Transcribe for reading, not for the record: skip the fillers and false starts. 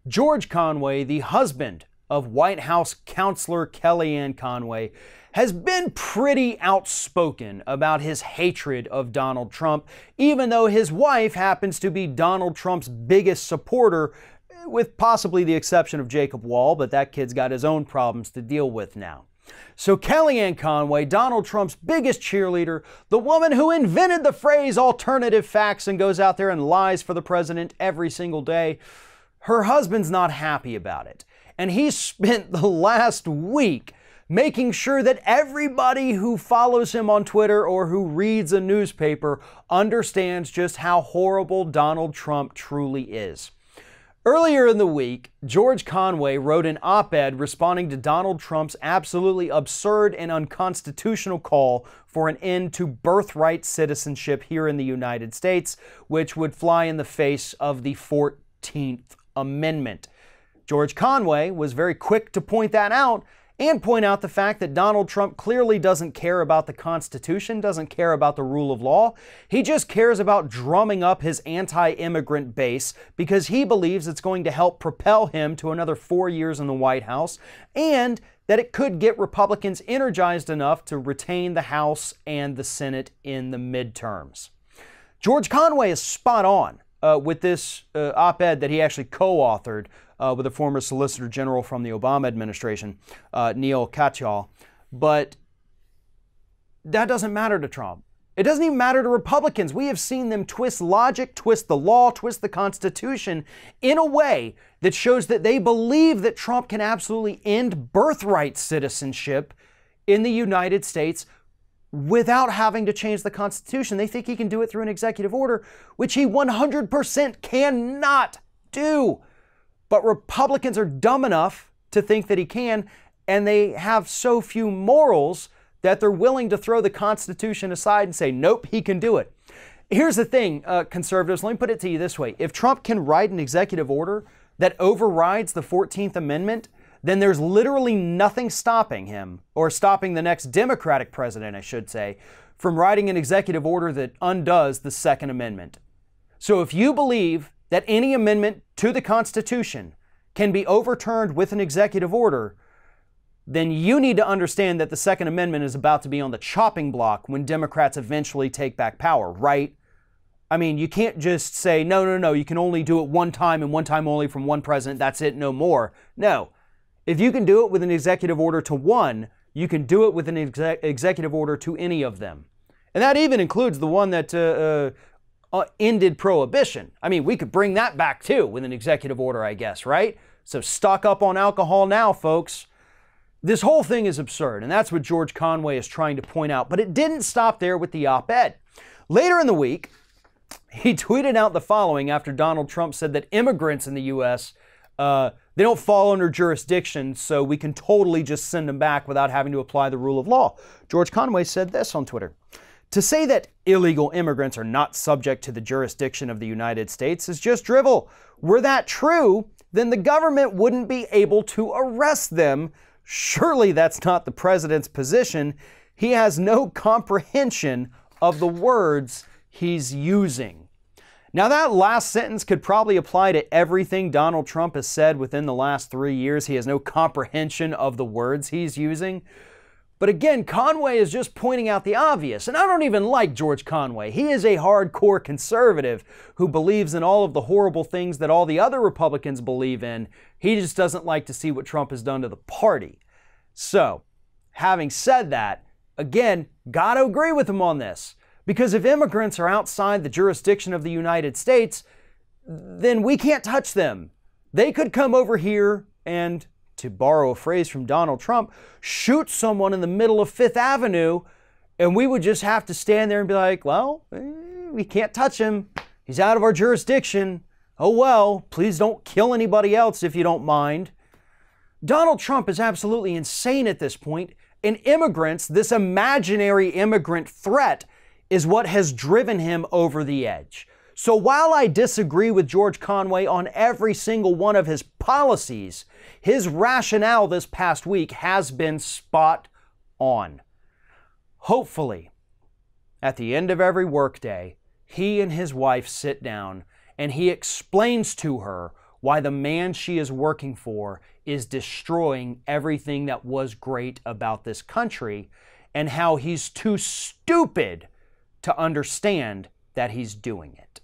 George Conway, the husband of White House counselor Kellyanne Conway, has been pretty outspoken about his hatred of Donald Trump, even though his wife happens to be Donald Trump's biggest supporter, with possibly the exception of Jacob Wohl, but that kid's got his own problems to deal with now. So Kellyanne Conway, Donald Trump's biggest cheerleader, the woman who invented the phrase alternative facts and goes out there and lies for the president every single day, her husband's not happy about it. And he spent the last week making sure that everybody who follows him on Twitter or who reads a newspaper understands just how horrible Donald Trump truly is. Earlier in the week, George Conway wrote an op-ed responding to Donald Trump's absolutely absurd and unconstitutional call for an end to birthright citizenship here in the United States, which would fly in the face of the 14th Amendment. George Conway was very quick to point that out and point out the fact that Donald Trump clearly doesn't care about the Constitution, doesn't care about the rule of law. He just cares about drumming up his anti-immigrant base because he believes it's going to help propel him to another 4 years in the White House, and that it could get Republicans energized enough to retain the House and the Senate in the midterms. George Conway is spot on with this op-ed that he actually co-authored with a former Solicitor General from the Obama administration, Neil Katyal. But that doesn't matter to Trump. It doesn't even matter to Republicans. We have seen them twist logic, twist the law, twist the Constitution in a way that shows that they believe that Trump can absolutely end birthright citizenship in the United States without having to change the Constitution. They think he can do it through an executive order, which he 100% cannot do. But Republicans are dumb enough to think that he can, and they have so few morals that they're willing to throw the Constitution aside and say, nope, he can do it. Here's the thing, conservatives, let me put it to you this way. If Trump can write an executive order that overrides the 14th Amendment, then there's literally nothing stopping him, or stopping the next Democratic president, I should say, from writing an executive order that undoes the Second Amendment. So if you believe that any amendment to the Constitution can be overturned with an executive order, then you need to understand that the Second Amendment is about to be on the chopping block when Democrats eventually take back power, right? I mean, you can't just say, no, you can only do it one time and one time only from one president, that's it, no more. No. If you can do it with an executive order to one, you can do it with an executive order to any of them. And that even includes the one that ended prohibition. I mean, we could bring that back too with an executive order, I guess, right? So stock up on alcohol now, folks. This whole thing is absurd, and that's what George Conway is trying to point out. But it didn't stop there with the op-ed. Later in the week, he tweeted out the following after Donald Trump said that immigrants in the U.S., they don't fall under jurisdiction, so we can totally just send them back without having to apply the rule of law. George Conway said this on Twitter. To say that illegal immigrants are not subject to the jurisdiction of the United States is just drivel. Were that true, then the government wouldn't be able to arrest them. Surely that's not the president's position. He has no comprehension of the words he's using. Now that last sentence could probably apply to everything Donald Trump has said within the last 3 years. He has no comprehension of the words he's using. But again, Conway is just pointing out the obvious. And I don't even like George Conway. He is a hardcore conservative who believes in all of the horrible things that all the other Republicans believe in. He just doesn't like to see what Trump has done to the party. So, having said that, again, gotta agree with him on this. Because if immigrants are outside the jurisdiction of the United States, then we can't touch them. They could come over here and, to borrow a phrase from Donald Trump, shoot someone in the middle of Fifth Avenue, and we would just have to stand there and be like, well, we can't touch him. He's out of our jurisdiction. Oh well, please don't kill anybody else if you don't mind. Donald Trump is absolutely insane at this point, and immigrants, this imaginary immigrant threat, is what has driven him over the edge. So while I disagree with George Conway on every single one of his policies, his rationale this past week has been spot on. Hopefully, at the end of every workday, he and his wife sit down and he explains to her why the man she is working for is destroying everything that was great about this country, and how he's too stupid to understand that he's doing it.